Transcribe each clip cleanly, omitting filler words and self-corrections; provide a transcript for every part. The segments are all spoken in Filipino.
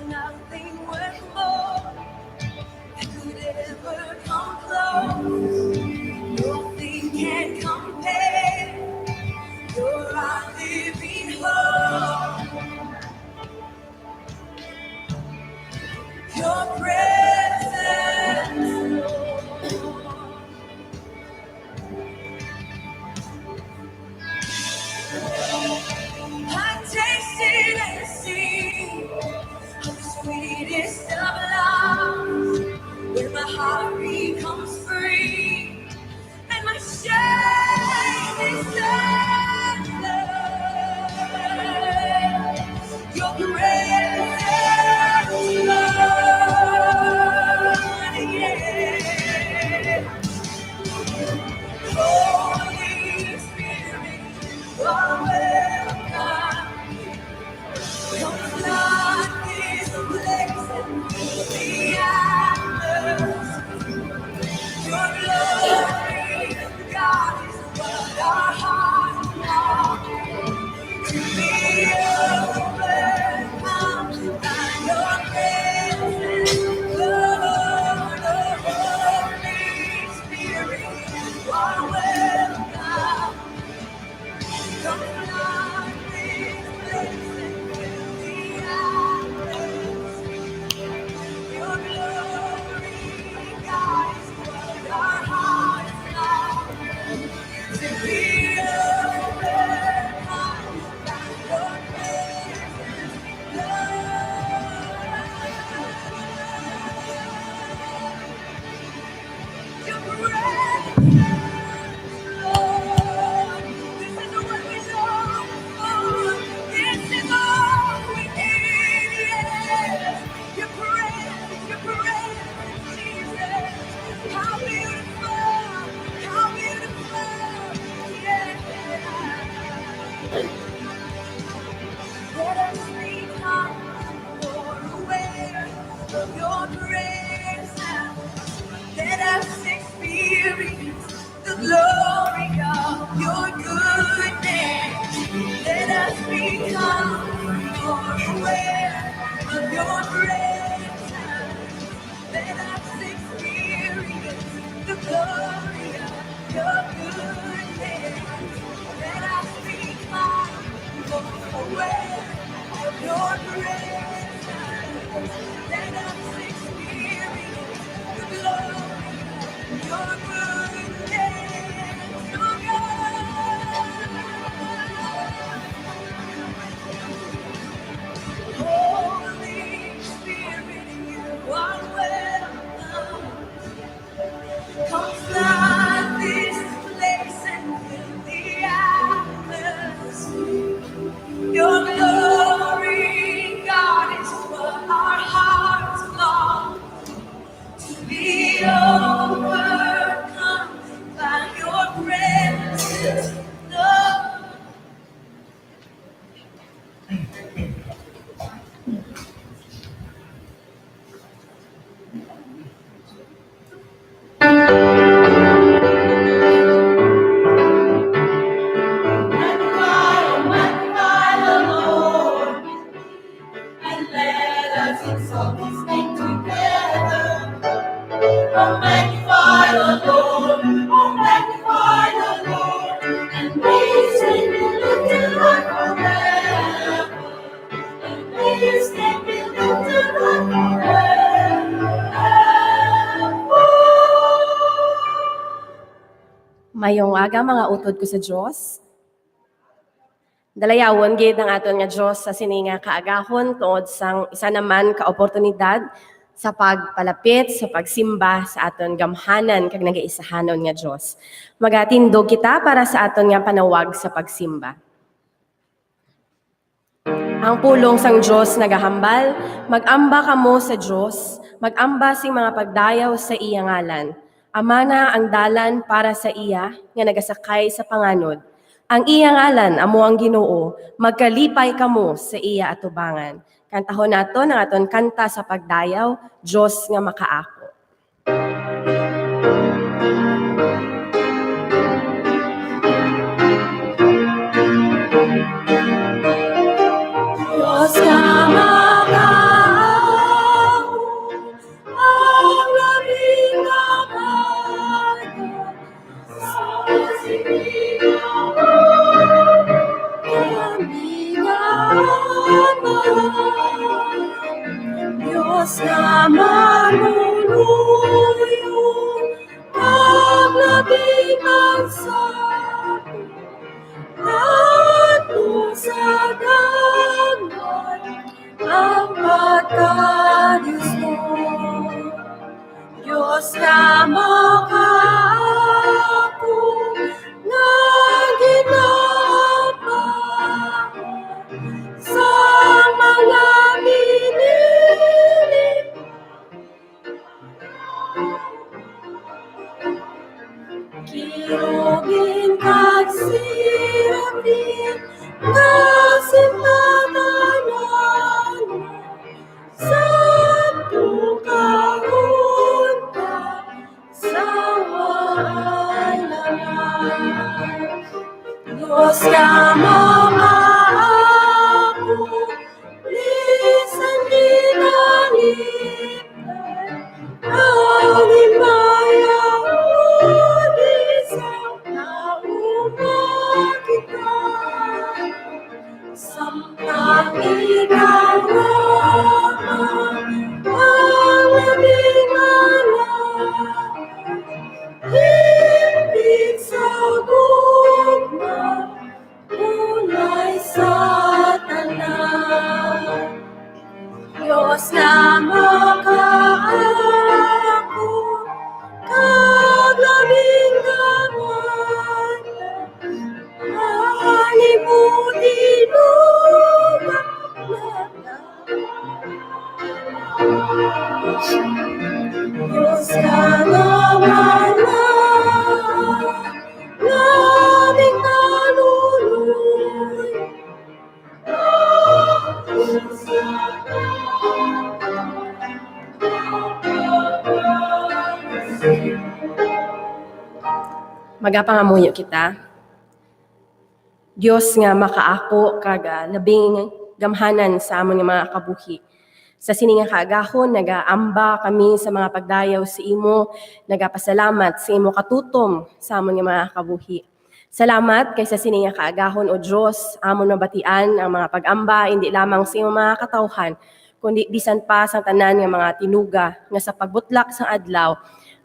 nothing worth more that could ever come close. Nothing can compare. You're our living hope. Your presence, Lord. I tasted and seen the sweetest of love, where my heart becomes free and my shame is undone. Your presence, Lord, yeah. Holy Spirit, you are welcome. Come flood this place and fill the atmosphere. Your glory, God, is what our hearts long to be overcome by your presence, Lord. Holy Spirit, you are welcome. Come flood this place and fill the atmosphere. Your glory, God, is what our hearts long to be overcome by your presence, Lord. Your presence, Lord. This is what we long for. This is all we need, yes. Your presence, Jesus. How beautiful, yeah. Let us become more aware of your presence. Let us experience the glory of your goodness. Let us become more aware of your presence. Let us experience the glory of your goodness. Let us become more aware of your presence. Let us experience the glory of your goodness, oh God. Holy Spirit, you are welcome. Come flood this place and fill the atmosphere. Your glory, God, is what our hearts long to be overcome by your presence, Lord. Magnify the Lord, and let us exalt his name together. Oh, magnify the Lord, and his name be lifted high forever. And his name be lifted high forever. Mayong aga mga utod ko sa Dios. Dalayawon gid ang aton nga Dios sa sininga kaagahon tungod sang isa naman ka oportunidad sa pagpalapit sa pagsimba sa aton gamhanan kag nagaisahanon nga Dios. Magatindog kita para sa aton nga panawag sa pagsimba. Ang pulong sang Dios nagahambal, mag-amba kamo sa Dios, mag-amba sing mga pagdayaw sa iya ngalan. Ama na ang dalan para sa iya nga nagasakay sa panganod. Ang iya ngalan amo ang Ginoo, magkalipay kamo sa iya atubangan. Kantahon naton ang aton kanta sa pagdayaw, Dios nga makaako. Dios nga makaako. Diyos na manunuyong paglabing ang sabi at sa dagat ang pagka-Diyos mo. Diyos na makaako na ginapahan sa mga miniling kirugin kag sirapin na simbanan Santo kaunta sa wailangan. Diyos ka mamaako, lisan dinaliptan, ang imayaw isang naumakitan. Sampang ikaw ang labing alam, higit sa gugma, kulay sa tanan. Diyos na makaako, kaglabing gamatan, halimutin lupa Diyos ka ngawalan, laming naluluy. Magapangamuyo kita. Diyos nga makaako kaga labing gamhanan sa amon nga mga kabuhi. Sa sininga kaagahon, nagaamba kami sa mga pagdayaw sa imo, nagapasalamat sa imo katutom sa amon nga mga kabuhi. Salamat kay sa sininga kaagahon o Diyos, amon mabatian ang mga pag-amba, hindi lamang sa imo mga katawhan, kundi bisan pa sa tanan nga mga tinuga nga sa pagbutlak sa adlaw,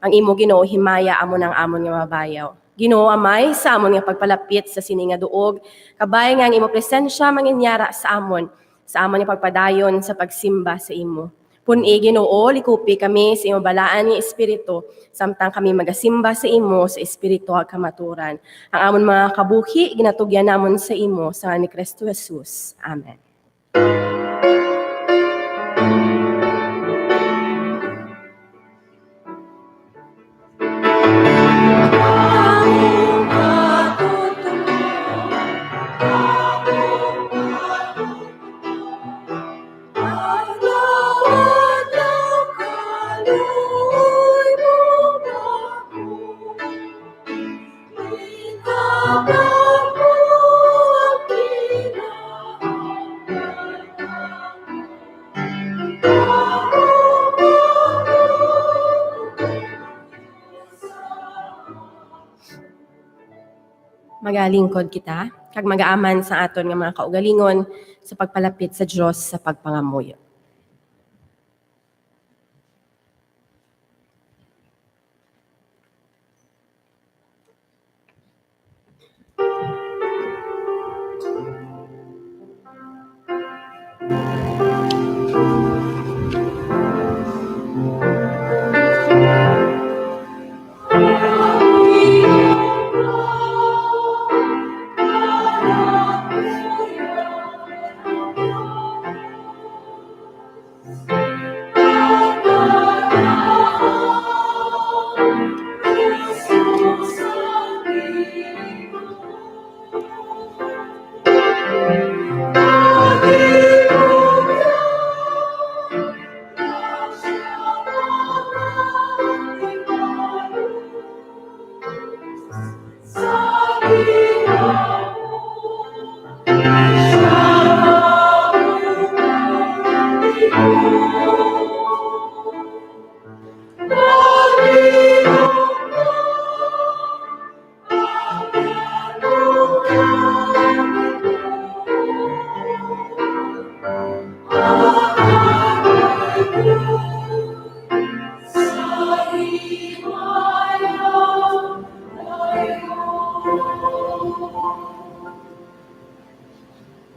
ang imo Ginoo himaya amon ang amon nga mabayaw. Ginoo amay sa amon nga pagpalapit sa sininga duog, kabay nga ang imo presensya manginyara sa amon nga pagpadayon sa pagsimba sa imo. Pun-i Ginoo, likupi kami sa imo balaan nga espiritu, samtang kami magasimba sa imo sa espiritu ag kamaturan. Ang amon mga kabuhi ginatugyan namon sa imo sa ni Kristo Jesus. Amen. Magalingkod kita, kag magaaman sa aton nga mga kaugalingon sa pagpalapit sa Dios sa pagpangamuyo.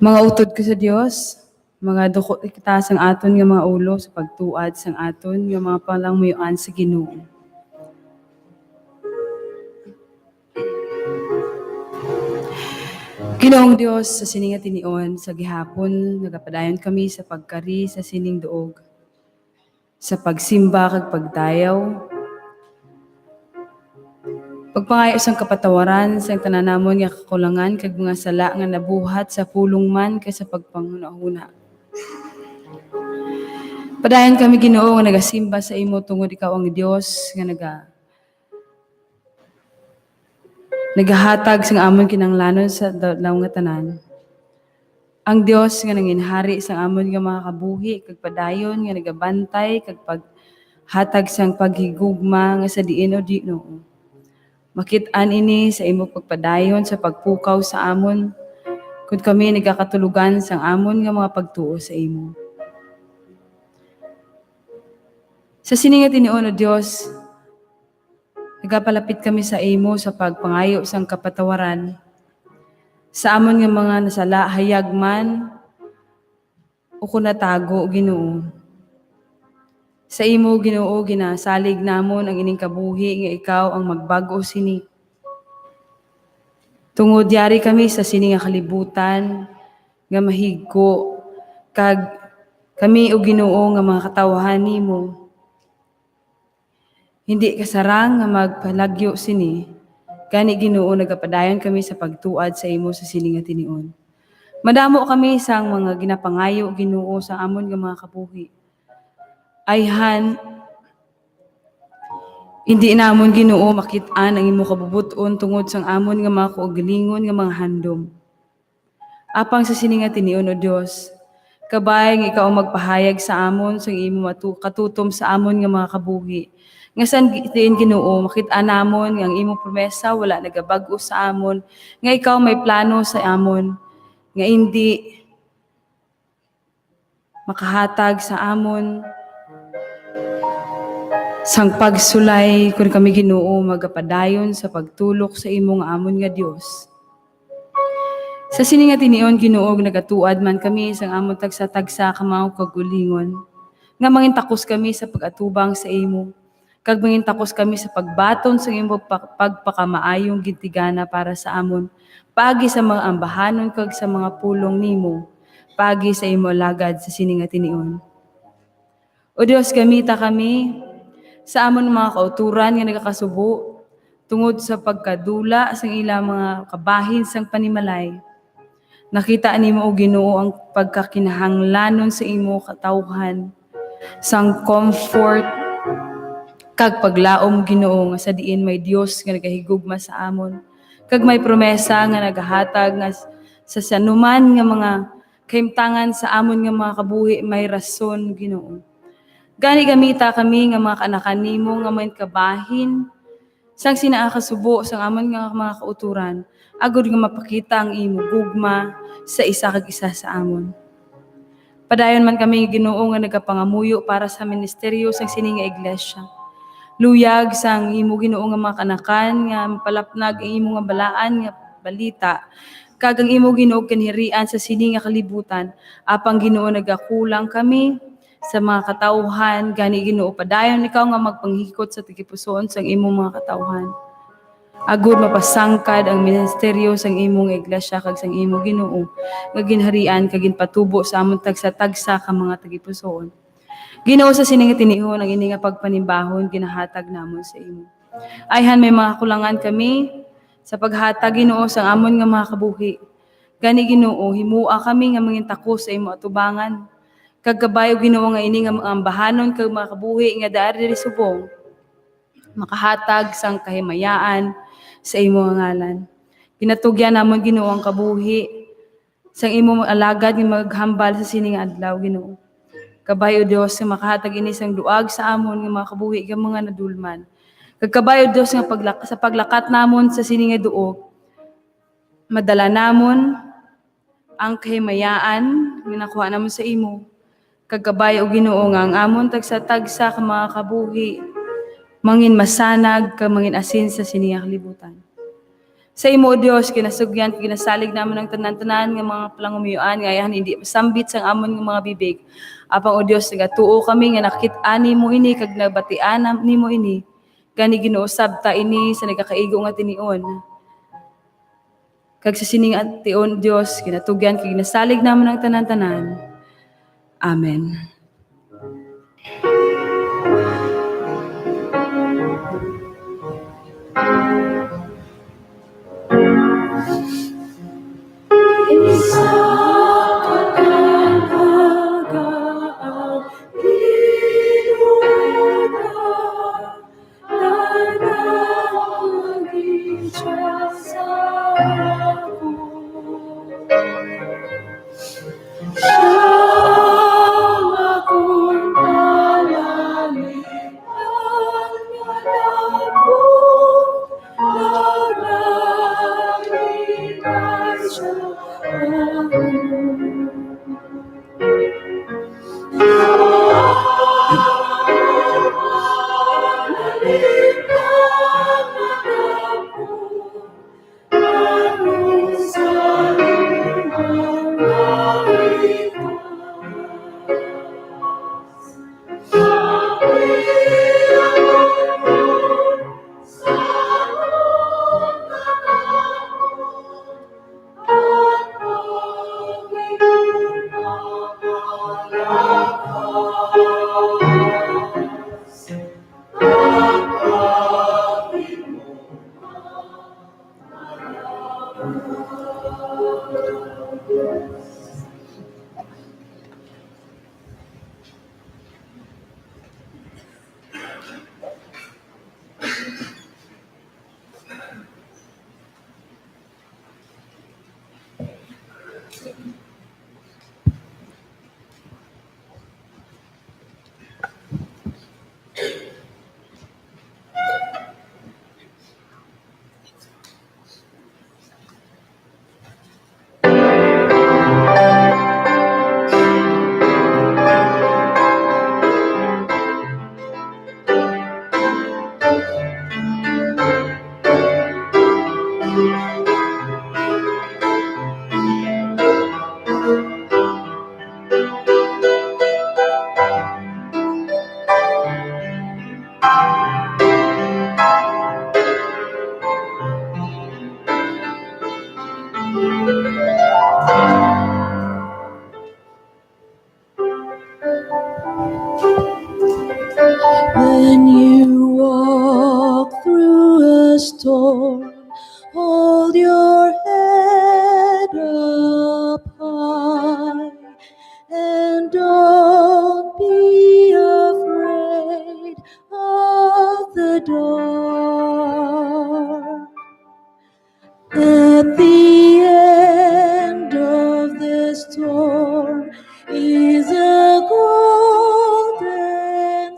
Mga utod ko sa Dios, mga duko kita sang aton nga mga ulo sa pagtuad sang aton nga mga palangmuyoan sa Ginoo. Ginoong Dios sa sining nga tinion sa gihapon nagapadayon kami sa pagkari sa sining duog, sa pagsimba kag pagdayaw, pagpangayo sang kapatawaran sang tananamon nga kakulangan kag mga sala nga nabuhat sa pulong man kay sa pagpanghuna-huna. Padayon kami Ginoo nga nagasimba sa imo tungod ikaw ang Dios nga nagahatag sang amon kinanglanon sa daw nga tanan. Ang Dios nga nanginhari sang amon nga mga kabuhi kag padayon nga nagabantay kag paghatag sang paghigugma nga sa diin o di Ginoo. Makit-an ini sa imo pagpadayon sa pagpukaw sa amon kun kami nagakatulugan sang amon nga mga pagtuo sa imo. Sa sining nga tinuon o Dios, nagapalapit kami sa imo sa pagpangayo sang kapatawaran sa amon nga mga nasala hayag man o kunatago Ginoo. Sa imo Ginoo ginasalig namon ang ining kabuhi nga ikaw ang magbago sini. Tungod yari kami sa sining nga kalibutan nga mahigko kag kami o Ginoo nga mga katawhan nimo. Hindi kasarang nga magpalagyo sini, gani Ginoo nagapadayon kami sa pagtuad sa imo sa sining nga tinion. Madamo kami sang mga ginapangayo Ginoo sa amon nga mga kabuhi. Ayhan, hindi namon Ginoo makit-an ang imo kabubuton tungod sang amon nga mga kaugalingon nga mga handom. Apang sa sining nga tinion o Dios, kabay nga ikaw magpahayag sa amon sang imo katutom sa amon nga mga kabuhi. Nga san diin Ginoo makit-an namon nga ang imo promesa wala nagabag-o sa amon, nga ikaw may plano sa amon, nga hindi makahatag sa amon sang pagsulay kun kami Ginoo magapadayon sa pagtulok sa imo nga amon nga Dios. Sa sining nga tinion Ginoo nagatuad man kami sang amon tagsa-tagsa ka mga kagulingon, nga mangintakos kami sa pag-atubang sa imo. Kag mangintakos kami sa pagbaton sa imo pagpakamaayong gintigana para sa amon, paagi sa mga ambahanon kag sa mga pulong nimo, paagi sa imo lagad sa sining nga tinion. O Dios, gamita kami sa amon mga kauturan nga nagakasubo tungod sa pagkadula sang ilang mga kabahin sang panimalay. Nakita nimo o Ginoo ang pagkakinahanglanon sa imo katawhan sang comfort kag paglaom Ginoo nga sa diin may Dios nga nagahigugma sa amon kag may promesa nga nagahatag nga sa sanuman nga mga kahimtangan sa amon nga mga kabuhi may rason Ginoo. Gani gamita kami nga mga kanakan nimo nga may kabahin sang sinaakasubo sang amon nga mga kauturan agud nga mapakita ang imo gugma sa isa kag isa sa amon. Padayon man kami Ginoo nga nagapangamuyo para sa ministeryo sang sining nga iglesia. Luyag sang imo Ginoo nga mga kanakan nga palapnag ang imo nga balaan nga balita kag ang imo Ginoo kanhirian sa sining nga kalibutan apang Ginoo nagakulang kami sa mga katawhan gani Ginoo padayon ikaw nga magpanghikot sa tigipusoon sang imong mga katawhan. Agud mapasangkad ang ministeryo sang imong iglesia kag sang imo Ginoo nga ginharian kag ginpatubo sa amon tagsa-tagsa ka mga tagipusoon. Ginoo sa sining nga tinion ang ini nga pagpanimbahon ginahatag namon sa imo. Ayhan may mga kulangan kami sa paghatag Ginoo sang amon nga mga kabuhi. Gani Ginoo himua kami nga mangintakos sa imo atubangan. Kag kabayo Ginoo nga ini nga ambahanon kag mga kabuhi nga daari diri subong. Makahatag sang kahimayaan sa imo nga ngalan. Ginatugyan namon Ginoo ang kabuhi sang imo alagad nga maghambal sa sining nga adlaw Ginoo. Kabayo Dios nga makahatag ini sang duag sa amon nga mga kabuhi nga mga nadulman. Kag kabayo Dios nga sa paglakat namon sa sining nga duog, madala namon ang kahimayaan nga nakuha namon sa imo. Kag kabayo Ginoo nga ang amon tagsa-tagsa ka mga kabuhi mangin masanag ka mangin asin sa sining nga kalibutan. Sa imo, O Dios, kinasugyan, kinasalig naman ang tanan-tanan nga mga palangumiyuan, ngayon hindi masambit sang amon nga mga bibig. Apang, O Dios, nagatuo kami nga nakit-ani mo ini, kag nabatian ni mo ini, gani ginuusab ta ini sa nagakaigo nga tinion. Kag sa sining at tion, Dios, kinatugyan, kag kinasalig naman ang tanan-tanan. Amen. When you walk through a storm, hold your head up high and don't be afraid of the dark. At the end of the storm is a golden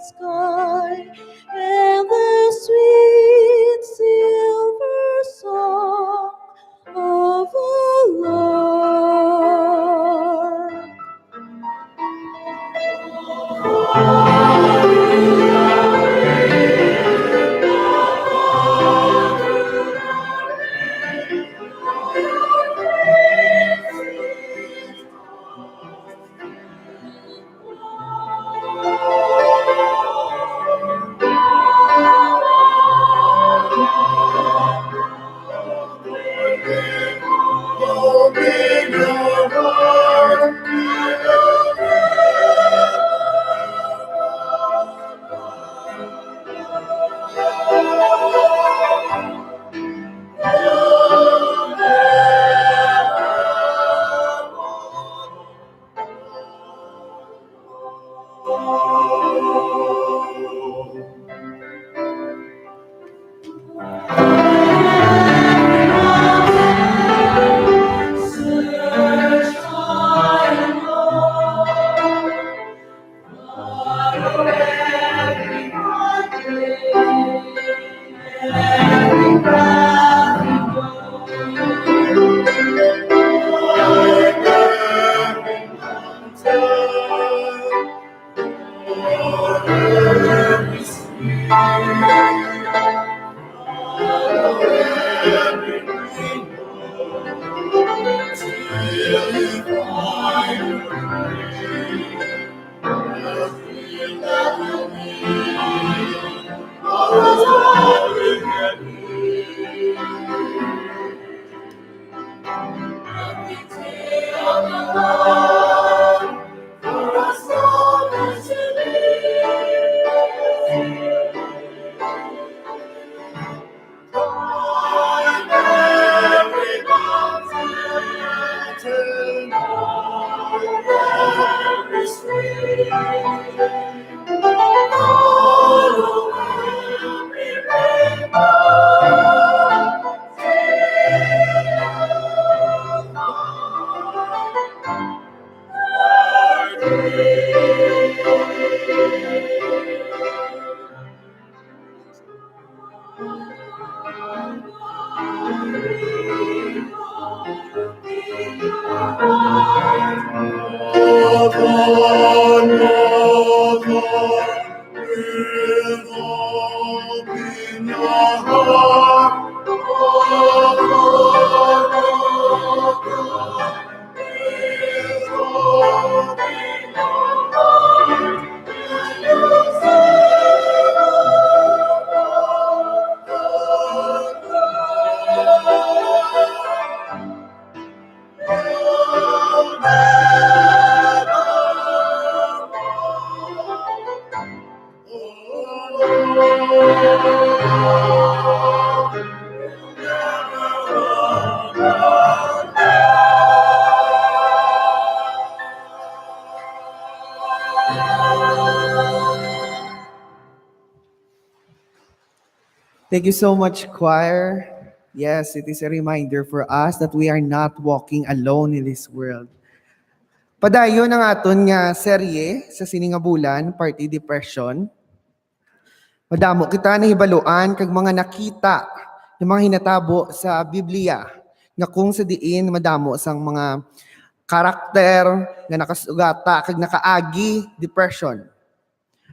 sky and the sweet silver song of a lark. Thank you so much, choir. Yes, it is a reminder for us that we are not walking alone in this world. Padayon ang aton nga serye sa siningabulan, Party Depression. Madamo kita nahibaluan kag mga nakita ng mga hinatabo sa Biblia nga kung sa diin madamo sang mga karakter nga nakasugata kag nakaagi depression.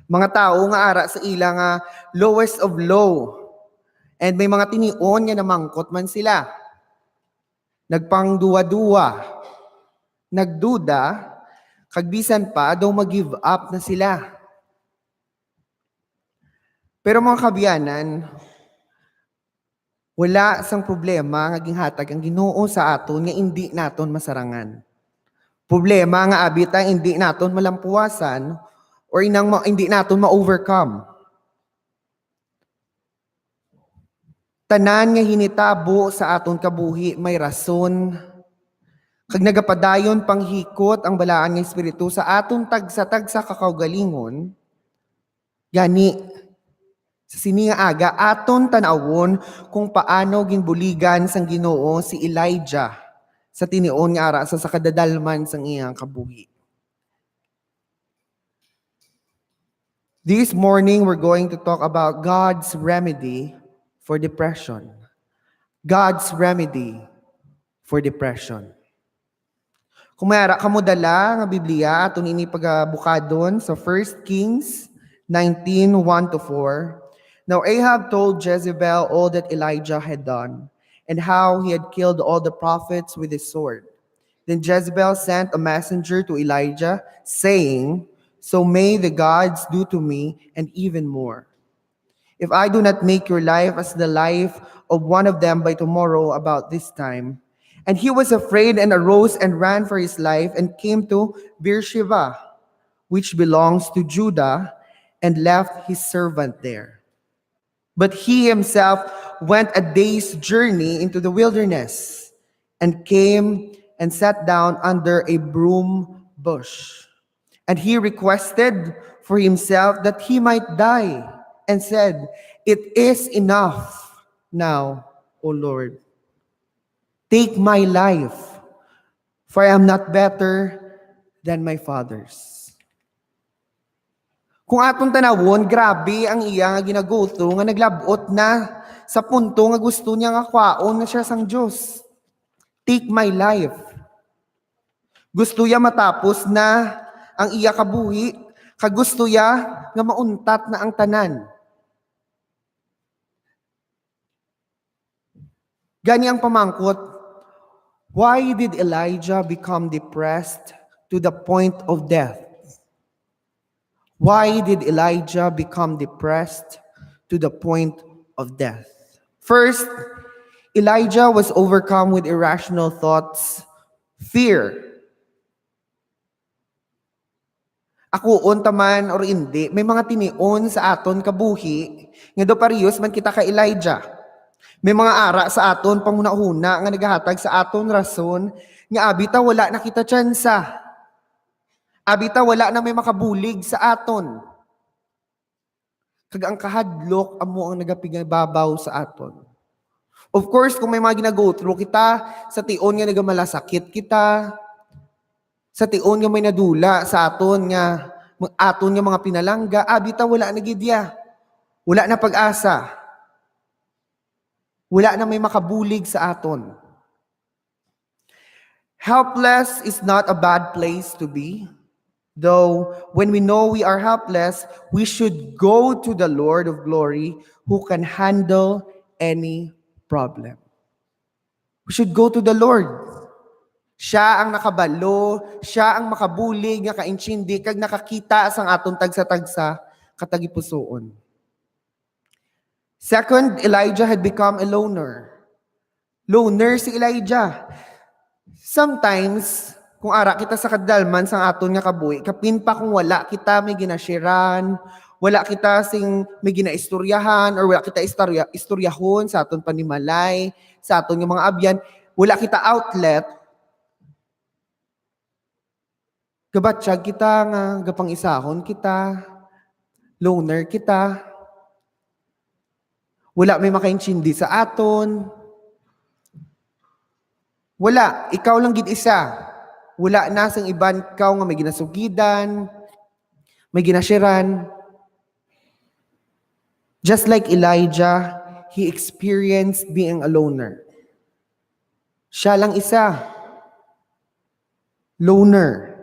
Mga tao nga ara sa ila nga lowest of low. And may mga tinion nga namangkot man sila. Nagpangduwa-duwa, nagduda, kag bisan pa daw mag-give up na sila. Pero mga kabiyanan, wala sang problema nga ginhatag ang Ginoo sa aton nga hindi naton masarangan. Problema nga abit ang hindi naton malampuasan or hindi naton ma-overcome. Tanan nga hinitabo sa aton kabuhi may rason. Kag nagapadayon panghikot ang balaan nga espiritu sa aton tagsa-tagsa kakaugalingon, gani sa sininga aga aton tanawon kung paano ginbuligan sang Ginoo si Elijah sa tinion nga ara sa kadadalman sang iyang kabuhi. This morning we're going to talk about God's remedy for depression. God's remedy for depression. Kung mayara ka mo dala nga Biblia, aton ini pagabukadon sa 1 Kings 19:1-4. Now Ahab told Jezebel all that Elijah had done, and how he had killed all the prophets with his sword. Then Jezebel sent a messenger to Elijah, saying, "So may the gods do to me, and even more, if I do not make your life as the life of one of them by tomorrow about this time." And he was afraid and arose and ran for his life and came to Beersheba, which belongs to Judah, and left his servant there. But he himself went a day's journey into the wilderness and came and sat down under a broom bush. And he requested for himself that he might die, and said, "It is enough now, O Lord. Take my life, for I am not better than my fathers." Kung atong tanawon, grabe ang iya nga ginaguto nga naglabot na sa punto nga gusto niya nga kwaon na siya sang Diyos. Take my life. Gusto niya matapos na ang iya kabuhi, kag gusto niya nga mauntat na ang tanan. Gani ang pamangkot, why did Elijah become depressed to the point of death. Why did Elijah become depressed to the point of death? First, Elijah was overcome with irrational thoughts, fear. Ako unta man or hindi, may mga tinion sa aton kabuhi, nga do parehas man kita ka Elijah. May mga ara sa aton panghuna-huna nga nagahatag sa aton rason nga abita wala na kita tsansa. Abita wala na may makabulig sa aton. Kag ang kahadlok amo ang nagapigababaw sa aton. Of course, kung may mga ginago through kita, sa tion nga nagamalasakit kita, sa tion nga may nadula sa aton nga mga pinalangga, abita wala na gidya. Wala na pag-asa. Wala na may makabulig sa aton. Helpless is not a bad place to be. Though, when we know we are helpless, we should go to the Lord of glory who can handle any problem. We should go to the Lord. Siya ang nakabalo, siya ang makabulig, nga kainchindi, kag nakakita sang aton tagsa-tagsa katagipusoon. Second, Elijah had become a loner. Loner si Elijah. Sometimes, kung ara kita sa kadalman sang aton nga kabuhi, kapin pa kung wala kita may ginashiran, wala kita sing may ginaistoryahan, or wala kita istoryahon sa aton panimalay, sa aton nga mga abyan, wala kita outlet, gabatsyag kita nga, gapang isahon kita, loner kita, wala may makaintindi sa aton, wala, ikaw lang gid isa. Wala na sang iban ikaw nga may ginasugidan, may ginashiran. Just like Elijah, he experienced being a loner. Siya lang isa. Loner.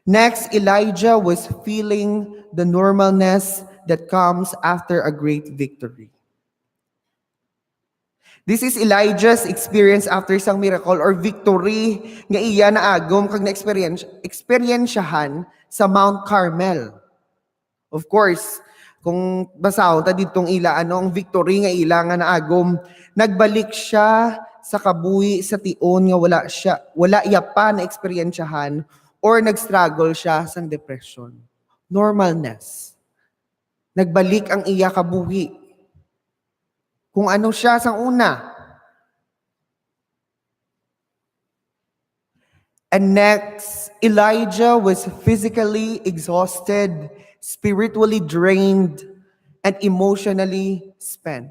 Next, Elijah was feeling the normalness that comes after a great victory. This is Elijah's experience after isang miracle or victory nga iya na agom kag na-experiensyahan sa Mount Carmel. Of course, kung basahon ta ditong ila ang victory nga ila nga naagom, nagbalik siya sa kabuhi sa tion nga wala iya pa na experiensyahan or nag-struggle siya sa depression. Normalness. Nagbalik ang iya kabuhi. Kung ano siya sa una. And next, Elijah was physically exhausted, spiritually drained, and emotionally spent.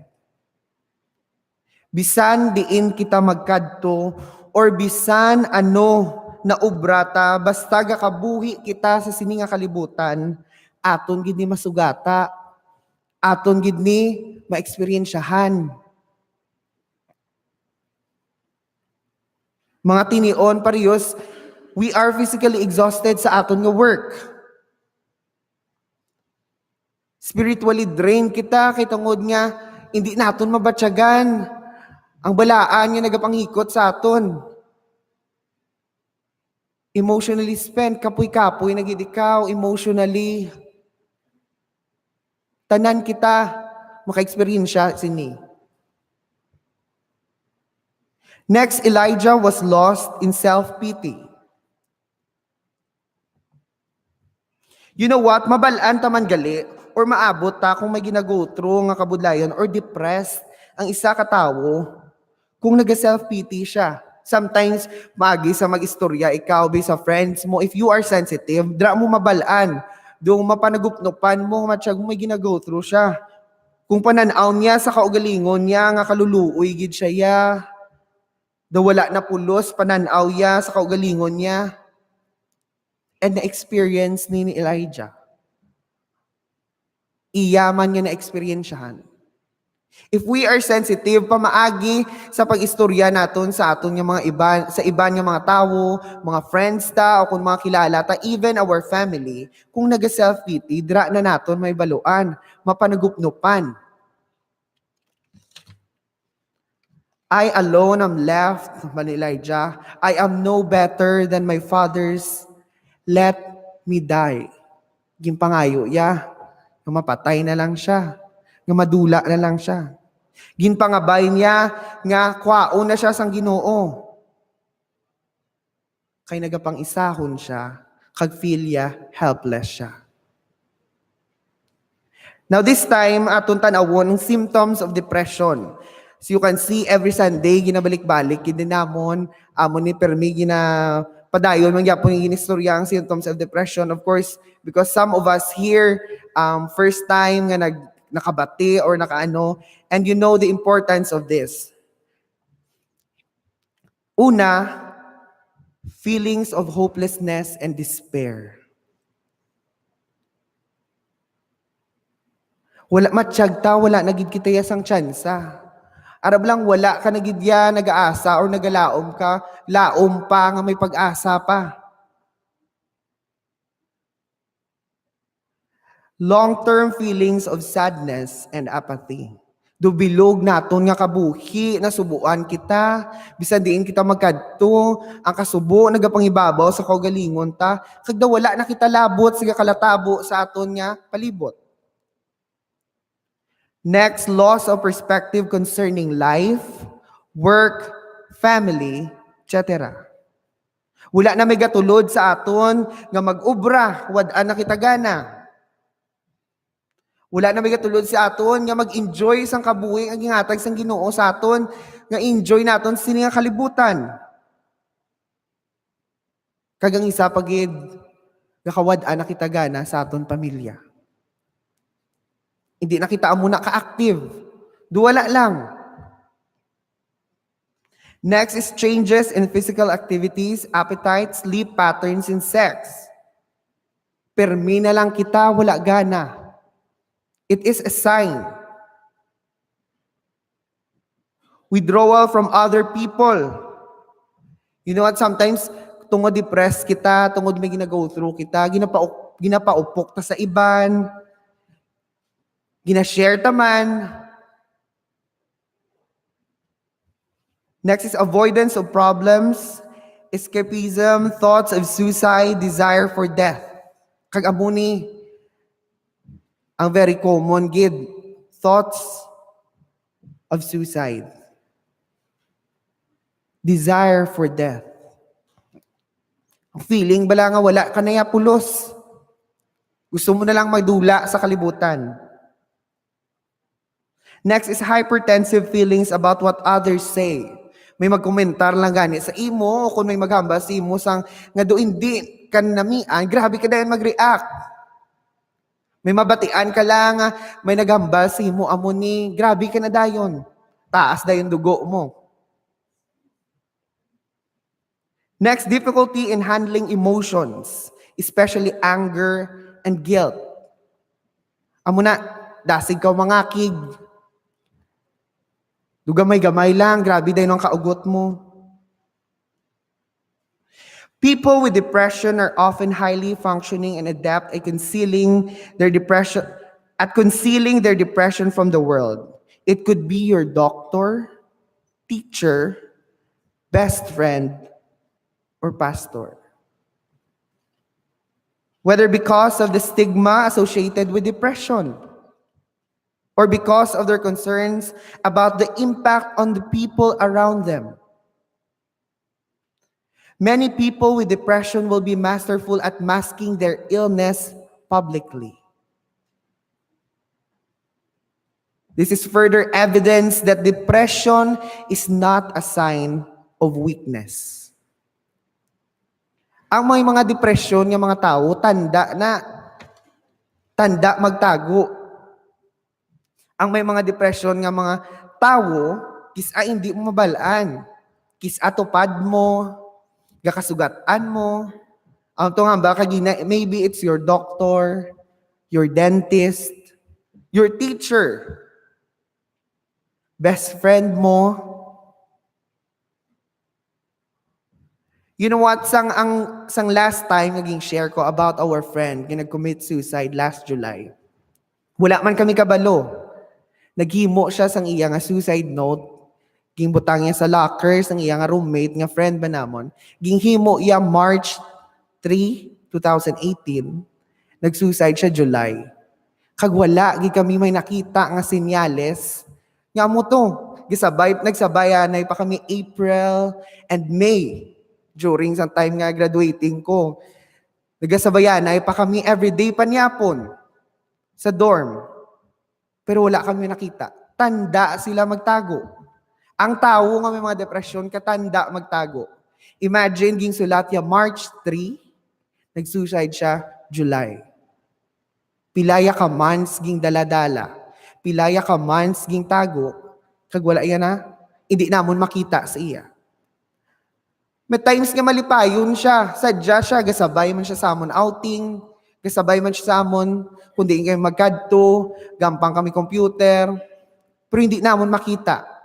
Bisan diin kita magkadto, or bisan ano na obrata, basta gakabuhi kita sa sininga kalibutan, aton gid ni masugata, aton gid ni ma-experiensyahan. Mga tinion parehas, we are physically exhausted sa aton nga work. Spiritually drained kita kay tungod nga hindi naton mabatyagan ang balaan nga nagapanghikot sa aton. Emotionally spent, kapoy-kapoy na gid ikaw, emotionally. Tanan kita maka-experience siya sini. Next, Elijah was lost in self-pity. You know what? Mabalaan ta man gali or maabot ta kung may ginago through nga kabudlayan or depressed ang isa ka tawo kung naga-self-pity siya. Sometimes, maagi sa mag-istorya, ikaw, sa friends mo, if you are sensitive, dra mo mabalaan. Doong mapanagupnupan mo, matsyag mo may ginago through siya. Kung pananaw niya sa kaugalingon niya, nga kaluluoy gid siya, daw wala na pulos, pananaw niya sa kaugalingon niya. And na-experience ni Elijah. Iyaman niya na-experiensyahan. If we are sensitive, pamaagi sa pag-istorya naton sa aton nga mga iban nga mga tawo, mga friends ta, o kung mga kilala ta, even our family, kung naga-self-pity, dra na naton may baluan, mapanagupnupan. I alone am left, man Elijah. I am no better than my fathers, let me die. Ginpangayo ya, nga mapatay na lang siya, nga madula na lang siya. Ginpangabay niya, nga kwao na siya sang Ginoo. Kay nagapang isahon siya, kag feel ya helpless siya. Now this time, atong tanawon ang symptoms of depression. So you can see every Sunday, ginabalik-balik, ginamon, amon ni permi, padayon, mangyapon yung ginistorya ang symptoms of depression. Of course, because some of us here, first time nga nakabati or nakaano, and you know the importance of this. Una, feelings of hopelessness and despair. Wala matsyag ta, wala nagid kita yasang tsansa. Arab lang wala ka nagidya, nag-aasa or nagalaom ka, laom pa nga may pag-asa pa. Long-term feelings of sadness and apathy. Dubilog naton nga kabuhi, nasubuan kita, bisan diin kita magkadto, ang kasubo nagapangibabaw sa kaugalingon ta, kagda wala na kita labot, siga kalatabo sa aton nga palibot. Next, loss of perspective concerning life, work, family, etc. Wala na may gatulod sa aton nga mag-ubra, wad-an na kita gana. Wala na may gatulod sa aton nga mag-enjoy sang kabuhi ang ginhatag sang Ginoo sa aton nga enjoy naton sini nga kalibutan. Kagang isa pagid nga kawad-an na kita gana sa aton pamilya. Hindi na kita muna ka-active. Duwala lang. Next is changes in physical activities, appetite, sleep patterns, and sex. Permi na lang kita, wala gana. It is a sign. Withdrawal from other people. You know what, sometimes, tungod depressed kita, tungod may gina-go through kita, ginapaupok ta sa iban, gina-share taman. Next is avoidance of problems, escapism, thoughts of suicide, desire for death. Kag amuni, ang very common gid, thoughts of suicide. Desire for death. Ang feeling bala nga wala ka na pulos. Gusto mo na lang magdula sa kalibutan. Next is hypertensive feelings about what others say. May magkomentar lang gani sa imo, o kung may maghamba sa imo sang nga do hindi kan namian, grabe ka dahil mag-react. May mabatian ka lang, may naghambal sa imo, amo ni, grabe ka na dayon. Taas dayon dugo mo. Next, difficulty in handling emotions, especially anger and guilt. Amo na, dasig ka mangakig. Dugamay-gamay lang, grabe dayon ang kaugot mo. People with depression are often highly functioning and adept at concealing their depression from the world. It could be your doctor, teacher, best friend, or pastor. Whether because of the stigma associated with depression, or because of their concerns about the impact on the people around them. Many people with depression will be masterful at masking their illness publicly. This is further evidence that depression is not a sign of weakness. Ang may mga depression ng mga tao, tanda magtago. Ang may mga depression ng mga tao, kisa hindi mo mabalaan. Kisa tupad mo, gakasugatan mo. Ang tunga ba, maybe it's your doctor, your dentist, your teacher, best friend mo. You know what, sang last time naging share ko about our friend, nag-commit suicide last July. Wala man kami kabalo. Naghimo siya sang iya nga suicide note, gingbutang niya sa locker sang iya nga roommate nga friend ba namon. Ginghimo iya March 3, 2018, nag-suicide siya July. Kag wala, gi kami may nakita nga sinyales. Nga mo to, nagsabayanay pa kami April and May during sa time nga graduating ko. Nagasabayanay pa kami everyday panyapon sa dorm. Pero wala kami nakita. Tanda sila magtago. Ang tao nga may mga depresyon, katanda magtago. Imagine, ging sulat ya March 3, nag-suicide siya July. Pilaya ka months ging daladala. Pilaya ka months ging tago. Kag wala yan na, hindi namon makita sa iya. May times nga malipayon siya. Sadya siya, gasabay man siya sa amon outing, gasabay man siya sa amon, kundi kayo magkadto, gampang kami computer, pero hindi namon makita.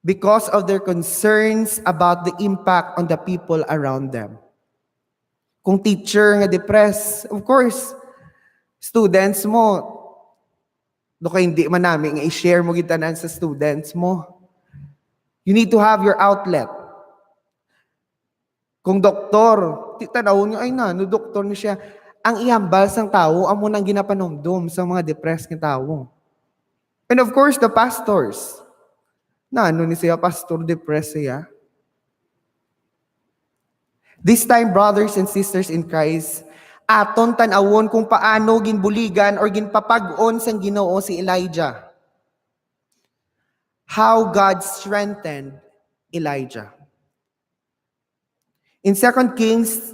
Because of their concerns about the impact on the people around them. Kung teacher nga depressed, of course, students mo, do kay hindi man namin nga i-share mo gitanan sa students mo. You need to have your outlet. Kung doktor, titanaw nyo, ay na, no doktor niya siya. Ang ihambal sang tao, amo nang ginapanomdom sa mga depressed nga tao. And of course, the pastors. Na ano ni siya, pastor depressed siya. This time, brothers and sisters in Christ, aton tanawon kung paano ginbuligan or ginpapag-on sang Ginoo si Elijah. How God strengthened Elijah. In 2 Kings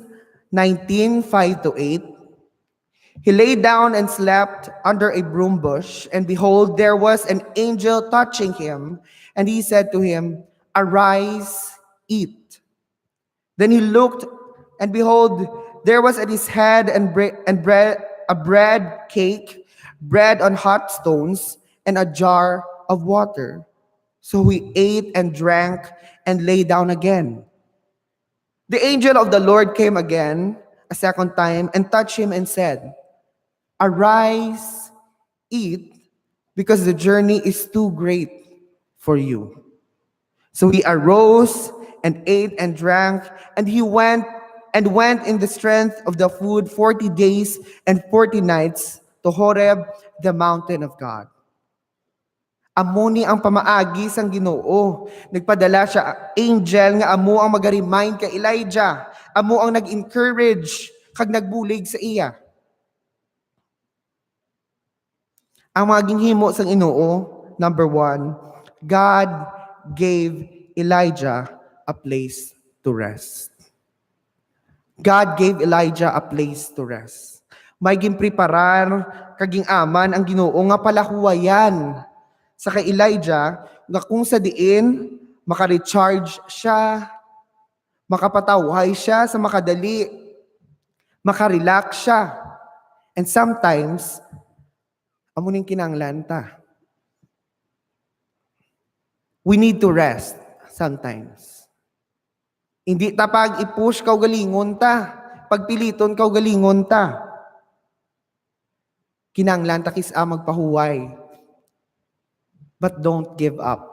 19:5-8, he lay down and slept under a broom bush, and behold, there was an angel touching him, and he said to him, "Arise, eat." Then he looked, and behold, there was at his head a bread cake, bread on hot stones, and a jar of water. So he ate and drank and lay down again. The angel of the Lord came again a second time and touched him and said, "Arise, eat, because the journey is too great for you." So he arose and ate and drank, and he went in the strength of the food 40 days and 40 nights to Horeb, the mountain of God. Amo ni ang pamaagi sang Ginoo. Nagpadala siya angel nga amo ang mag-remind kay Elijah. Amo ang nag-encourage kag nagbulig sa iya. Ang mga ginhimo sang Ginoo, number 1, God gave Elijah a place to rest. God gave Elijah a place to rest. May ginpreparar kaging aman ang Ginoo nga palahuwayan sa kay Elijah nga kung sa diin maka-recharge siya, makapatawhay siya sa makadali, makarelax siya. And sometimes amo ning kinahanglan ta. We need to rest sometimes. Hindi ta pag i-push kaw galingon ta, pagpiliton kaw galingon ta. Kinahanglan ta kisa magpahuway. But don't give up.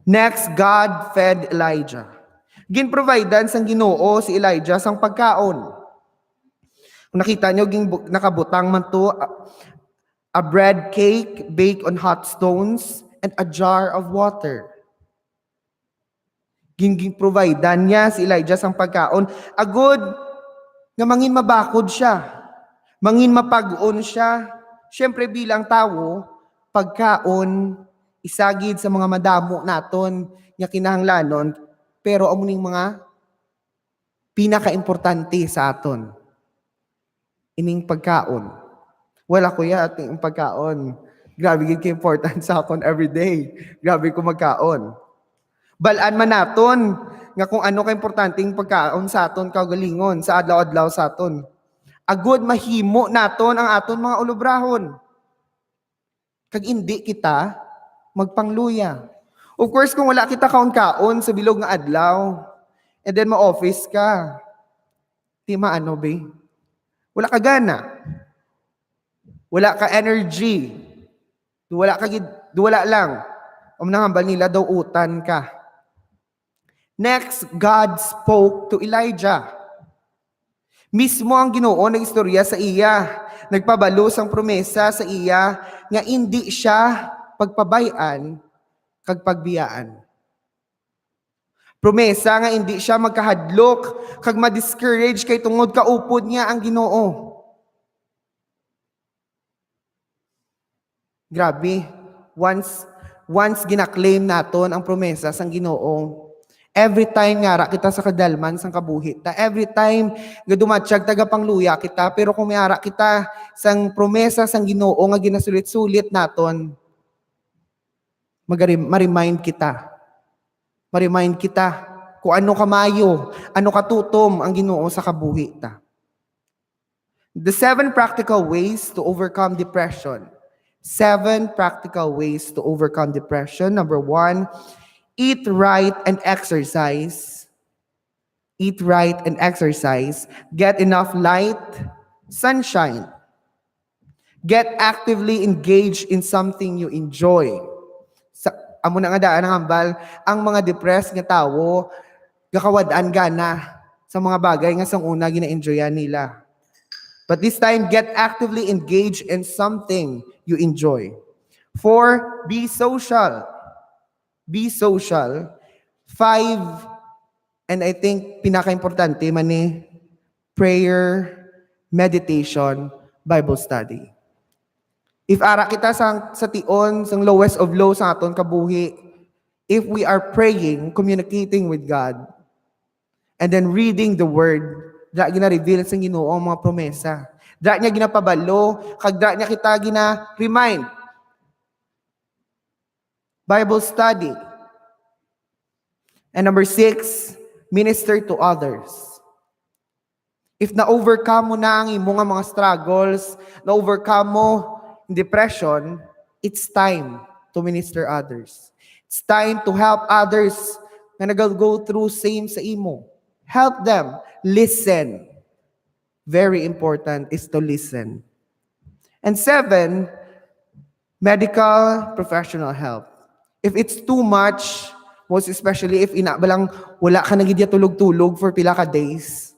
Next, God fed Elijah. Ginprovidean sang Ginoo si Elijah sang pagkaon. Kung nakita nyo, nakabutang man to, a bread cake baked on hot stones, and a jar of water. Ginprovidean niya si Elijah sang pagkaon. Agud, nga mangin mabakod siya. Mangin mapag-on siya. Siyempre bilang tao, pagkaon, isagid sa mga madamo naton, nga kinahanglanon, pero amuning mga pinaka-importante sa aton. Ining pagkaon. Wala kuya ating pagkaon. Grabe gid ka-important sa aton everyday. Grabe ko magkaon. Balaan man naton nga kung ano ka-importanteng pagkaon sa aton kaugalingon, sa adlaw-adlaw sa aton. Agud mahimo naton ang aton mga ulubrahon. Kag hindi kita magpangluya. Of course, kung wala kita kaon-kaon sa bilog nga adlaw, and then ma-office ka, di maano be? Wala ka gana. Wala ka energy. Wala lang. Ang nangambal nila daw utan ka. Next, God spoke to Elijah. Mismo ang Ginoo nag-istorya sa iya, nagpabalo sang promesa sa iya nga hindi siya pagpabayan kag pagbiyaan. Promesa nga hindi siya magkahadlok kag ma-discourage kay tungod kaupod niya ang Ginoo. Grabe, once ginaklaim naton ang promesa sang Ginoo, every time nga ra kita sa kadalman sang kabuhi ta, every time nga dumatsyag taga pangluya kita, pero kung mayara kita sang promesa sang Ginoo nga ginasulit-sulit naton, ma-remind kita. Ma-remind kita kung ano kamayo, ano katutom ang Ginoo sa kabuhi ta. The 7 practical ways to overcome depression. 7 practical ways to overcome depression. Number 1, eat right and exercise. Eat right and exercise. Get enough light, sunshine. Get actively engaged in something you enjoy. Amo na nga daan ang hambal, ang mga depressed nga tawo, gakawadaan gana sa mga bagay nga sang una gina-enjoyan nila. But this time, get actively engaged in something you enjoy. 4, be social. Be social. 5, and I think pinaka-importante man prayer, meditation, Bible study. If ara kita sa tion, sang lowest of low sa aton kabuhi, if we are praying, communicating with God, and then reading the Word, dra gina-reveal sa Ginoo ang mga promesa. Dra niya ginapabalo, kag dra niya kita gina-remind. Bible study. And number 6, minister to others. If na-overcome mo na ang imong mga struggles, na-overcome mo depression, it's time to minister others. It's time to help others na nag-go through same sa imo. Help them. Listen. Very important is to listen. And 7, medical professional help. If it's too much, most especially if balang wala ka nagidya tulog-tulog for pila ka days,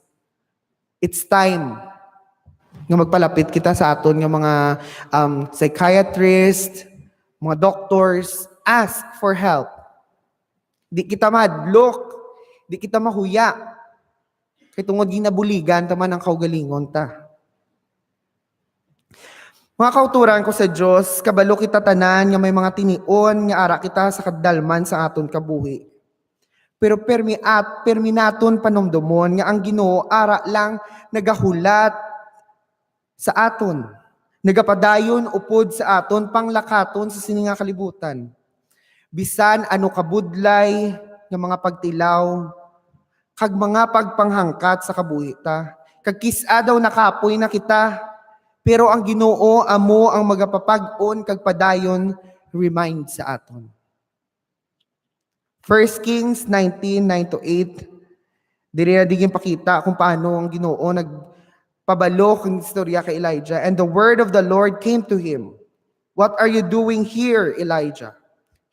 it's time nga magpalapit kita sa aton nga mga psychiatrist, mga doctors, ask for help. Di kita madlok, di kita mahuya. Kay tungod ginabuligan taman ang kaugalingon ta. Mga kauturan ko sa Dios, kabalo kita tanan nga may mga tinion nga ara kita sa kadalman sa aton kabuhi. Pero permi naton panomdomon nga ang Ginoo ara lang nagahulat sa aton. Nagapadayon upod sa aton panglakaton sa sini nga kalibutan. Bisan ano kabudlay nga mga pagtilaw kag mga pagpanghangkat sa kabuhi ta. Kag kis-a daw nakapoy na kita, pero ang Ginoo amo ang magapapag-on kag padayon remind sa aton. 1 Kings 19:9-8, diri na diging pakita kung paano ang Ginoo nagpabalo kung istorya kay Elijah. And the word of the Lord came to him. What are you doing here, Elijah?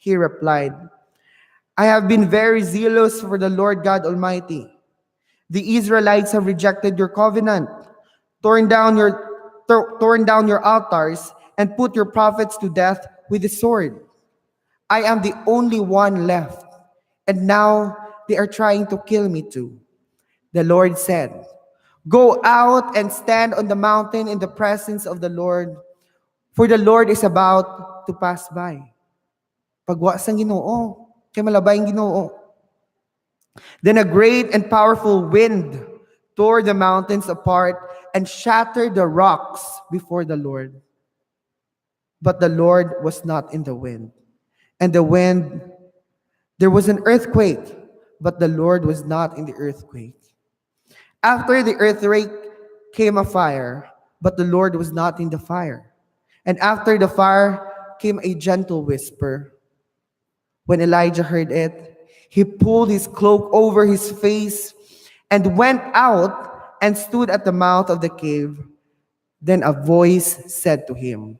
He replied, I have been very zealous for the Lord God Almighty. The Israelites have rejected your covenant, torn down your altars, and put your prophets to death with the sword. I am the only one left, and now they are trying to kill me too. The Lord said, Go out and stand on the mountain in the presence of the Lord, for the Lord is about to pass by. Pagwa sang Ginoo, kay malabay ang Ginoo. Then a great and powerful wind tore the mountains apart and shattered the rocks before the Lord. But the Lord was not in the wind. And there was an earthquake, but the Lord was not in the earthquake. After the earthquake came a fire, but the Lord was not in the fire. And after the fire came a gentle whisper. When Elijah heard it, he pulled his cloak over his face and went out and stood at the mouth of the cave. Then a voice said to him,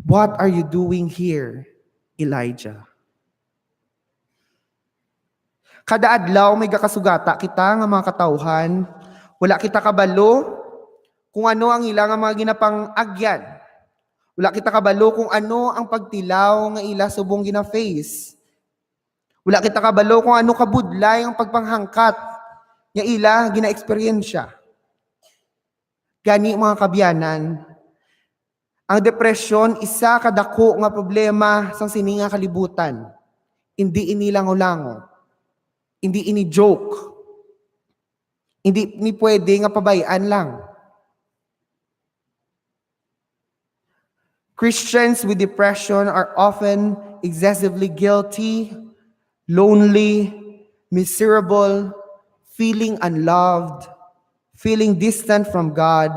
What are you doing here, Elijah? Kada adlaw may gakasugata kita nga mga katawhan, wala kita kabalo kung ano ang ilang nga mga ginapang-agyan. Wala kita kabalo kung ano ang pagtilaw nga ila subong gina-face. Wala kita kabalo kung ano kabudlay ang pagpanghangkat nga ila gina-eksperyensya. Gani mga kabyanan, ang depresyon isa kadako nga problema sang sininga kalibutan. Hindi ini lango-lango. Hindi ini joke. Hindi ni pwede nga pabayaan lang. Christians with depression are often excessively guilty, lonely, miserable, feeling unloved, feeling distant from God,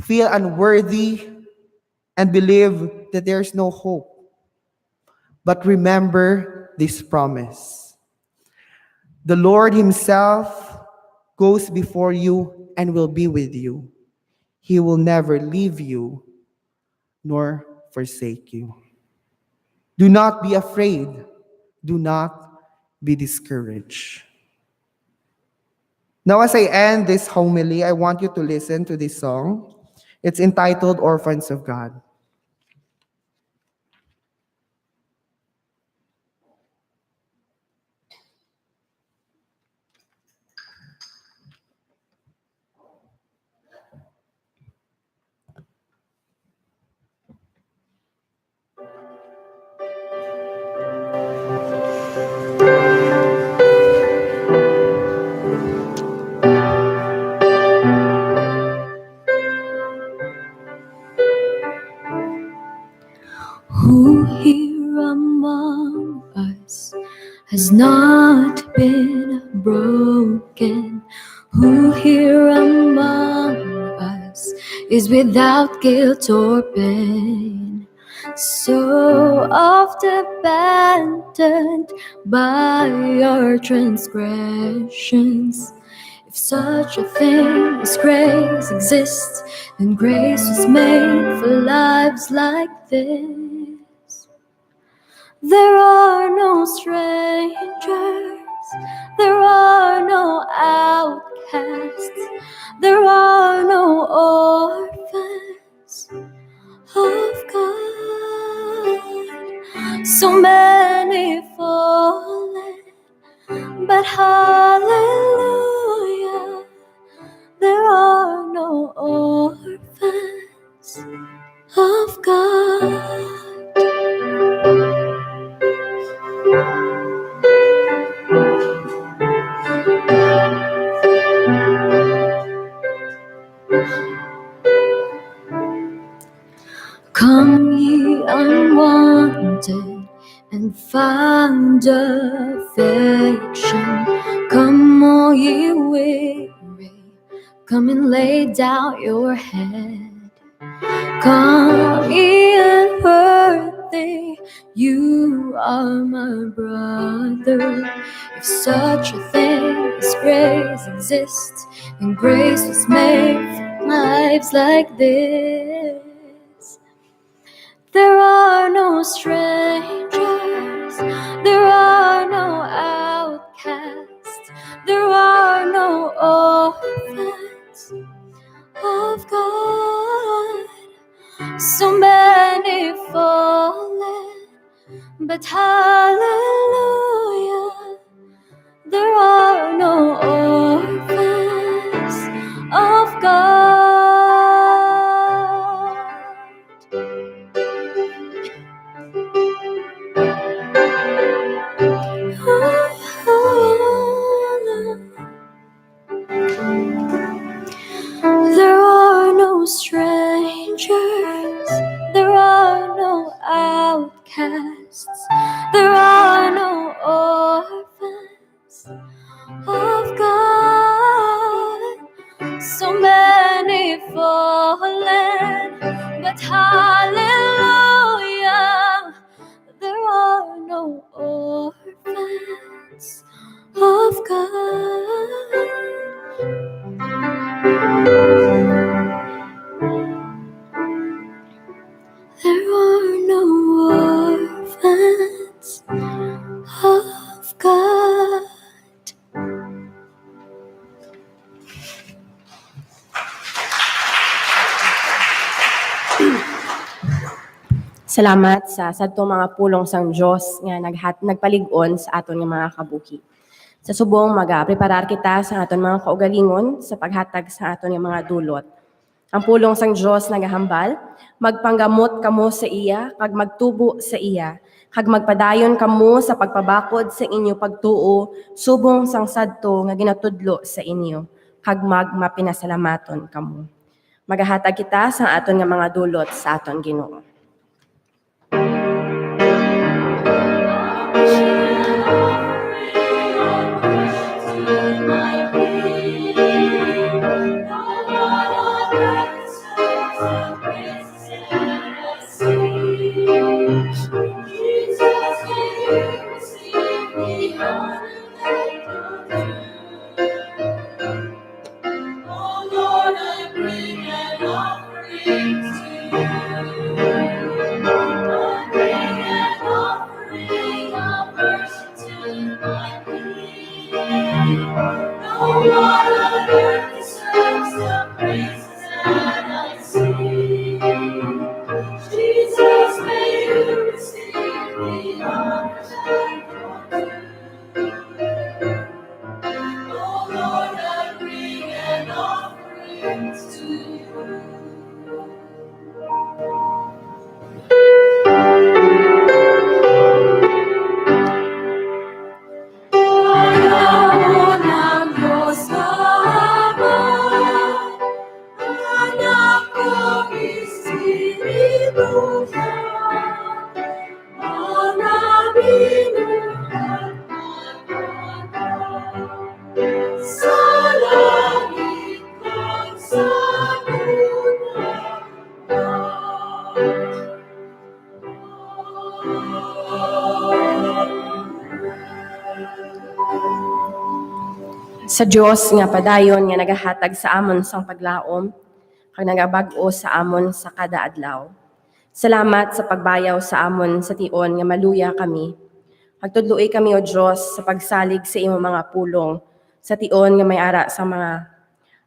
feel unworthy, and believe that there is no hope. But remember this promise. The Lord Himself goes before you and will be with you. He will never leave you nor forsake you. Do not be afraid. Do not be discouraged. Now, as I end this homily, I want you to listen to this song. It's entitled Orphans of God. Who here among us has not been broken? Who here among us is without guilt or pain? So oft abandoned by our transgressions. If such a thing as grace exists, then grace was made for lives like this. There are no strangers, there are no outcasts, there are no orphans of God. So many fallen, but hallelujah, there are no orphans of God. Come ye unwanted and found affection. Come all ye weary, come and lay down your head. Come ye unworthy, you are my brother. If such a thing as grace exists, and grace was made for lives like this. There are no strangers, there are no outcasts, there are no orphans of God. So many fallen, but hallelujah, there are no orphans of God. There are no strangers, there are no outcasts, there are no orphans of God. So many fallen, but hallelujah, there are no orphans of God. There are no orphans Salamat sa sadtong mga pulong sang Dios nga nagpalig-on sa aton nga mga kabuhi. Sa subong preparar kita sa aton mga kaugalingon sa paghatag sa aton nga mga dulot. Ang pulong sang Dios nagahambal, magpanggamot kamo sa iya, kag magtubo sa iya, kag magpadayon kamo sa pagpabakod sa inyo pagtuo, subong sang sadto nga ginatudlo sa inyo, kag mapinasalamaton kamo. Magahatag kita sa aton nga mga dulot sa aton Ginoo. Sa Dios nga padayon nga nagahatag sa amon sang paglaom, kag nagabag-o sa amon sa kada adlaw. Salamat sa pagbayaw sa amon sa tion nga maluya kami. Pagtudloy kami o Dios sa pagsalig sa imong mga pulong, sa tion nga may ara sa mga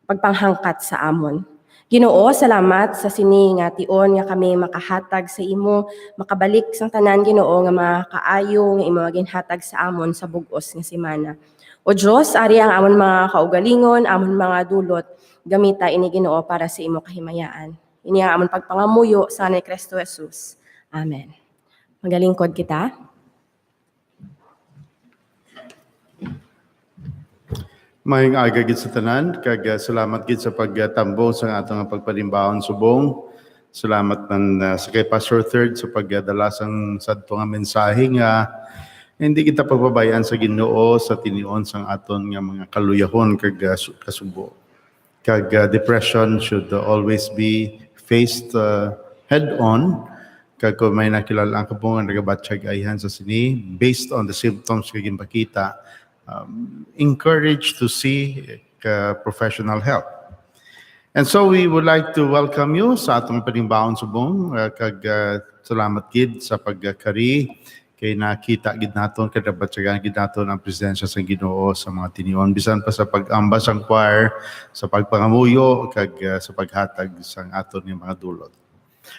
pagpanghangkat sa amon. Ginoo, salamat sa sini nga tion nga kami makahatag sa imo, makabalik sang tanan Ginoo nga makaayo nga imo ginhatag sa amon sa bug-os nga semana. O Diyos, ari ang amon mga kaugalingon, amon mga dulot, gamita ini Ginoo para sa imo kahimayaan. Ini ang amon pagpangamuyo sa ni Kristo Jesus. Amen. Magalingkod kita. Maayong aga gid sa tanan, kag salamat gid sa pagtambo sa atong pagpalimbawon subong. Salamat man sa kay Pastor Third sa pagdala sang sadto nga mensahe nga hindi kita pagbabayaan sa Ginoo sa tinion sang aton nga mga kaluyahon kag kasubo. Kag depression should always be faced head on. Kag kung may nakilala ang kapong nga nagabatsyag ayhan sa sini based on the symptoms kag ginpakita, encouraged to see professional help. And so we would like to welcome you sa atong panimbaon subong kag salamat gid sa pagkari kay nakita gid naton kada batyagan gid naton ang presensya sa Ginoo sa mga tinion bisan pa sa pag-amba sang choir, sa pagpangamuyo kag sa paghatag sang aton nga mga dulot.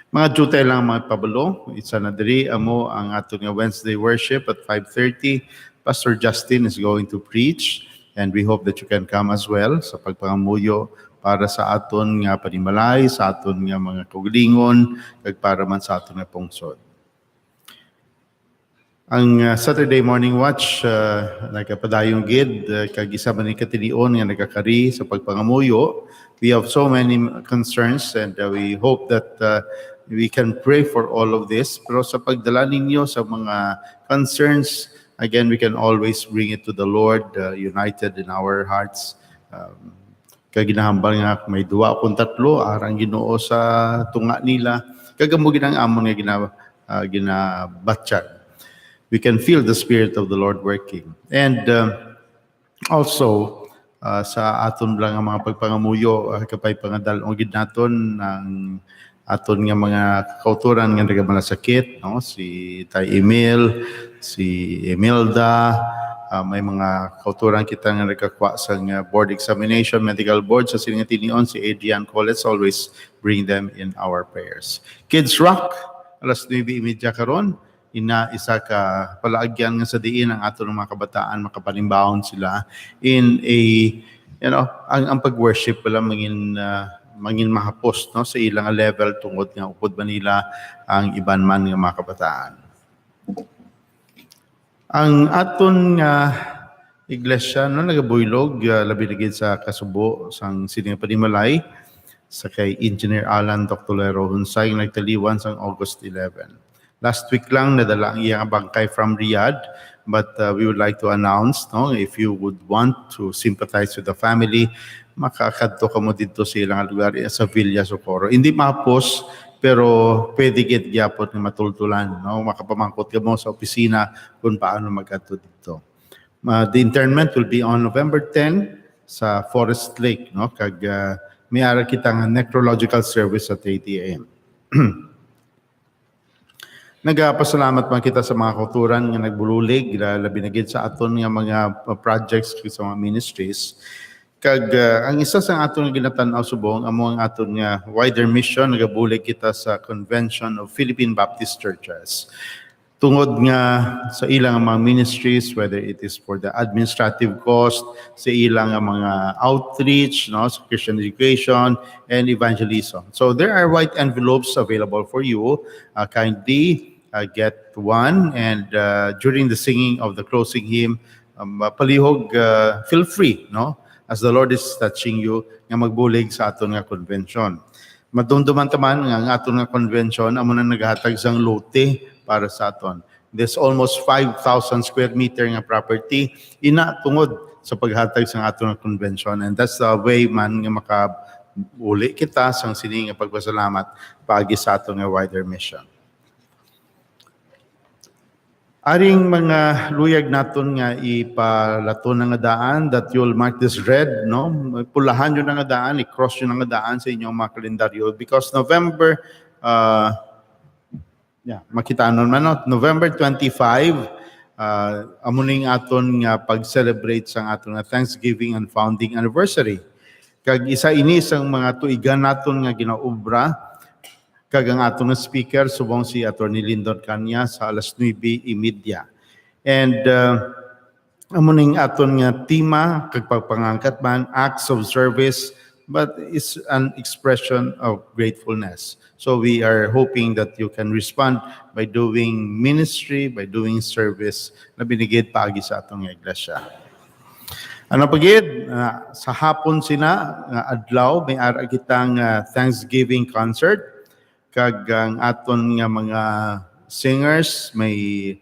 Mga jutay lang mga pabalo, isa na diri amo ang aton nga Wednesday worship at 5:30. Pastor Justin is going to preach and we hope that you can come as well sa pagpangamuyo para sa aton nga panimalay, sa aton nga mga kaugalingon kag para man sa aton nga pungsod. Ang Saturday morning watch nagkapadayong gid kag isa man ni katilion nga nagakari sa pagpangamuyo. We have so many concerns and we hope that we can pray for all of this. Pero sa pagdala ninyo sa mga concerns, again we can always bring it to the Lord united in our hearts. Kag ginahambal nga may duwa kung tatlo arang Ginoo sa tunga nila kagamo ginang amon nga ginabatsyag. We can feel the Spirit of the Lord working. And also, sa aton lang ang mga pagpangamuyo, kapay pangadalong gid naton ang aton nga mga kauturan nga nagamalasakit, no? Si Tay Emil, si Emilda, may mga kauturan kita nga nagkakwa sa board examination, medical board, sa sininga tinion, si Adrian Collets, always bring them in our prayers. Kids Rock, alas 9:30 karon, isa ka palaagyan nga sa diin ang ato ng mga kabataan makapalimbaon sila in a ang pag-worship wala mangin mahapos no sa ilang level tungod nga upod ba nila ang iban man nga mga kabataan. Ang aton nga iglesia no nagabuylog labi na gid sa kasubo sang sining panimalay sa kay Engineer Alan Doctolero Hunsay nga nagtaliwan sang August 11. Last week lang nadala ang iyang bangkay from Riyadh, but we would like to announce no if you would want to sympathize with the family, makakadto ka mo dito sa ilang lugar sa Villa Socorro. Hindi mapos pero pwede gid gyapon nga matultulan no makapamangkot ka mo sa opisina kung paano magadto dito. The interment will be on November 10 sa Forest Lake no kag may ara kitang necrological service at 8 a.m. Nagapasalamat man kita sa mga kauturan nga nagbululig labi na gid sa aton nga mga projects sa mga ministries. Kag ang isa sa aton nga ginatan-aw subong amo ang aton nga wider mission nagabulig kita sa Convention of Philippine Baptist Churches. Tungod nga sa ilang mga ministries, whether it is for the administrative cost, sa ilang mga outreach, no, sa Christian education, and evangelism. So there are white envelopes available for you. Kindly get one, and during the singing of the closing hymn, palihog, feel free, no, as the Lord is touching you, nga magbulig sa aton nga convention. Madumduman taman nga ang aton nga convention, amo na naghatag sang lote para sa aton. There's almost 5,000 square meter nga property ina tungod sa paghatag sa aton nga convention, and that's the way man nga makauli kita sang sining nga pagpasalamat paagi sa aton nga wider mission. Aring mga luyag naton nga ipalaton nga daan that you'll mark this red, no? Pulahan yun nga daan, i-cross yun nga daan sa inyong mga kalendaryo because November makita man no? November 25 amuning aton nga pag-celebrate sang aton nga Thanksgiving and founding anniversary. Kag isa ini sang mga tuigan naton nga ginaobra kag ang aton nga speaker subong si Attorney Lyndon Canya sa alas 9:30. And amuning aton nga tema kag pagpangangkat man acts of service, but it's an expression of gratefulness. So we are hoping that you can respond by doing ministry, by doing service na binigid paagi sa atong iglesia. Ano pagid sa hapon sina adlaw may ara kitang Thanksgiving concert kag ang aton nga mga singers may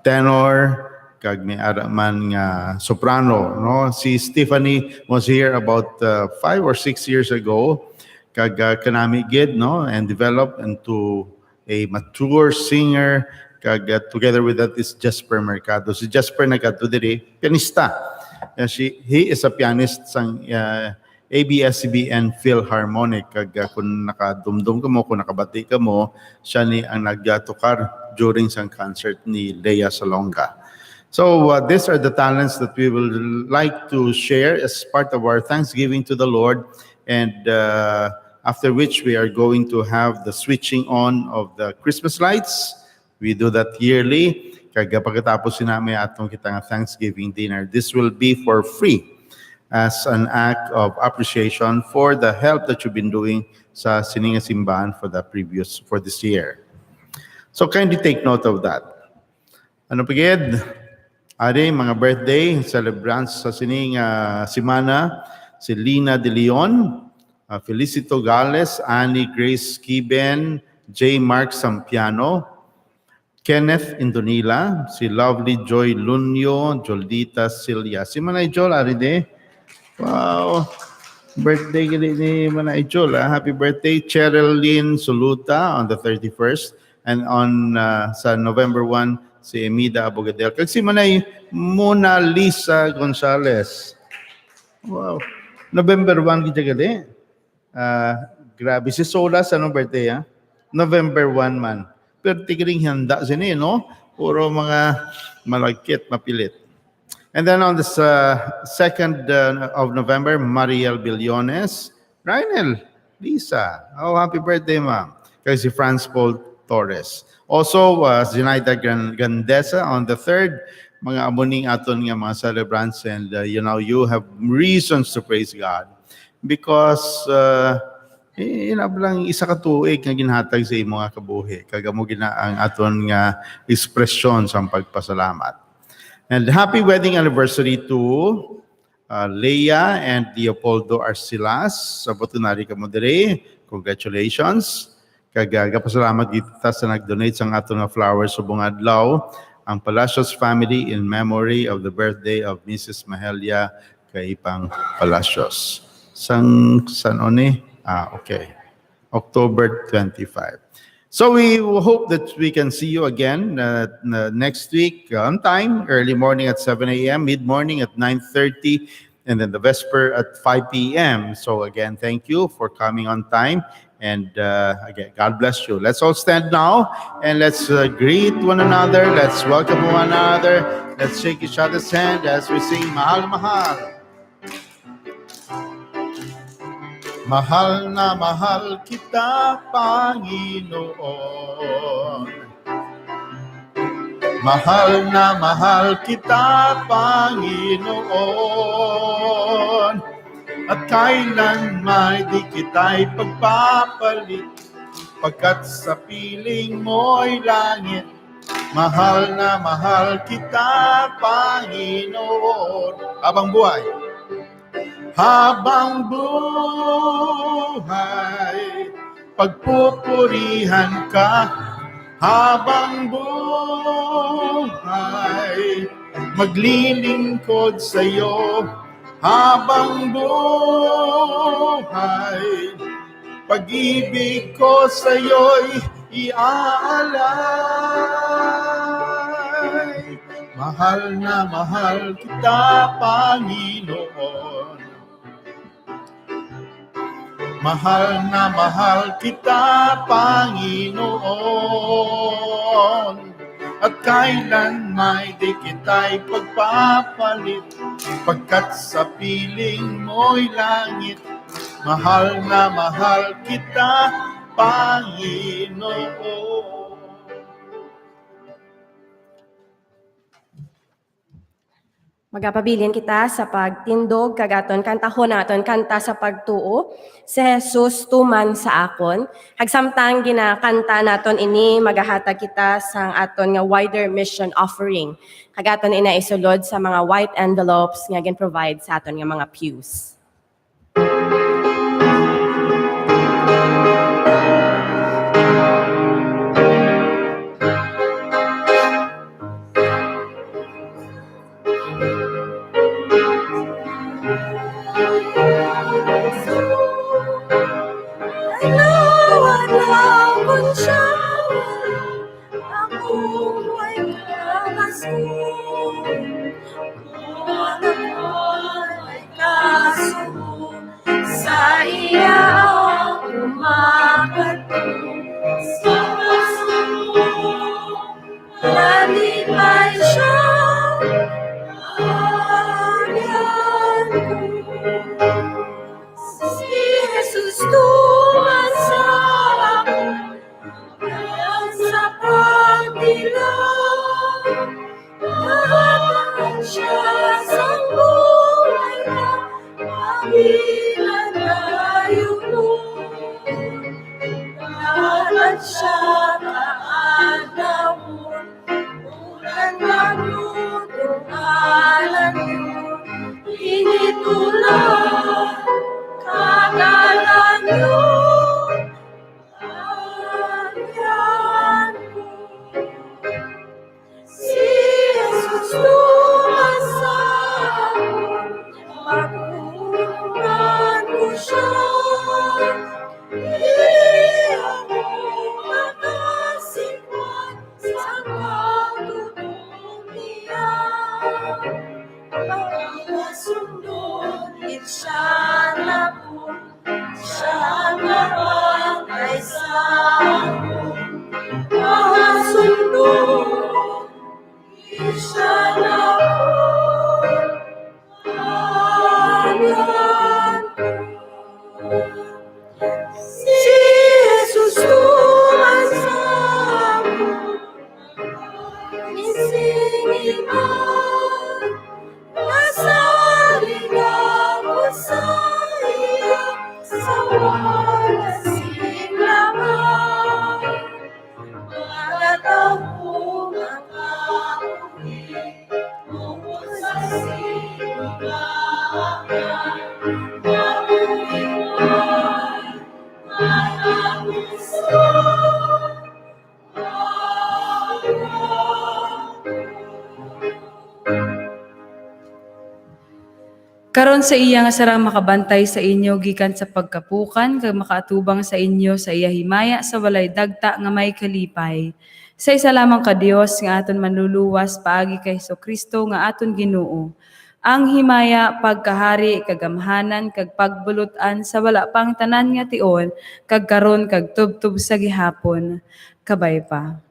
tenor kag may ara man nga soprano no. Si Stephanie was here about 5 or 6 years ago kag kanami gid no and developed into a mature singer kag together with that is Jasper Mercado. Si Jasper nagadto diri pianista. He is a pianist sang ABS-CBN Philharmonic kag kung nakadumdum ka mo kung nakabati ka mo siya ni ang nagtukar during sang concert ni Lea Salonga. So these are the talents that we will like to share as part of our thanksgiving to the Lord, and after which we are going to have the switching on of the Christmas lights. We do that yearly. Kag pagkatapos sinami atong kita nga Thanksgiving dinner. This will be for free as an act of appreciation for the help that you've been doing sa sininga simbahan for this year. So kindly take note of that. Ano pagid? Ari mga birthday celebrants sa sining simana, si Lina De Leon, Felicito Gales, Annie Grace Kiben, J. Mark Sampiano, Kenneth Indonila, si Lovely Joy Lunyo, Joldita Silya. Si Manay Jol, ari de. Wow. Birthday ni Manay Jol. Happy birthday. Cheryl Lynn Suluta on the 31st. And on sa November 1, si Emida Abogadel. Kag si Manay Mona Lisa Gonzales. Wow. November 1 kita gali. Grabe. Si Sola sa anong birthday ha? November 1 man. Pero tigring handa sini, no? Puro mga malagkit, mapilit. And then on the 2nd of November, Mariel Billones. Rynel, Lisa. Oh, happy birthday, ma'am. Kay si Franz Paul Torres. Also, Zenaida Gandesa on the 3rd, mga amuning aton nga mga celebrants, and you have reasons to praise God because inablang isa ka tuig nga ginhatag sa imo nga kabuhi kagamo gina ang aton nga ekspresyon sa pagpasalamat. And happy wedding anniversary to Leia and Leopoldo Arcilas. Sabotunari ka mo dire. Congratulations. Pasalamat kita sa nag-donate sa aton nga flowers subong adlaw ang Palacios family in memory of the birthday of Mrs. Mahelia Kaipang Palacios. San oni? Okay. October 25. So we hope that we can see you again next week on time, early morning at 7 a.m., mid-morning at 9:30, and then the vesper at 5 p.m. So again, thank you for coming on time. And again, God bless you. Let's all stand now and let's greet one another. Let's welcome one another. Let's shake each other's hand as we sing Mahal Mahal. Mahal na mahal kita, Panginoon. Mahal na mahal kita, Panginoon. At kailan may di kita'y pagpapalit, pagkat sa piling mo'y langit. Mahal na mahal kita, Panginoon. Habang buhay. Habang buhay, pagpupurihan ka. Habang buhay, maglilingkod sa'yo. Habang buhay, pag-ibig ko sa'yo'y iaalay. Mahal na mahal kita, Panginoon. Mahal na mahal kita, Panginoon. At kailan may di kita'y pagpapalit, pagkat sa piling mo'y langit. Mahal na mahal kita, Panginoon. Magapabilin kita sa pagtindog kagaton kantahon naton kanta sa pagtuo si Jesus tuman sa akon. Hagsamtang ginakanta naton ini magahatag kita sa aton nga wider mission offering. Kagaton ina isulod sa mga white envelopes nga gin-provide sa aton nga mga pews. Sa iya umakat sa pasunod, lalipay siya, ariyan ko. Si Jesus tumasakot sa pagdilag, dapat siya sa buhay na pagilan tayo nun. Dapat siya kaadawon, ulan magluto alam yun, initulan kagalan yun, ariyan ko. Si Jesus tumasakot, maguran ko siya. Hindi ako makasikwan sa pagtutong niya. Pagkasundin siya na po, siya na patay sa akin. Pagkasundin siya na po, ariyan ko. Si Jesus tumasakot, nasaling ako sa iyo sa walasing laman. Malatapong ang kapunin tungkol sa simbahan. Mabuhay mga puso. Karon sa iya nga sarang makabantay sa inyo gikan sa pagkapukan kag makaatubang sa inyo sa iya himaya sa walay dagta nga may kalipay. Sa isa lamang ka Dios nga aton manluluwas paagi kay Kristo nga aton Ginoo. Ang himaya, pagkahari, kagamhanan, kag pagbulutan sa wala pang tanan nga tion, kag karon kag tubtub sa gihapon. Kabay pa.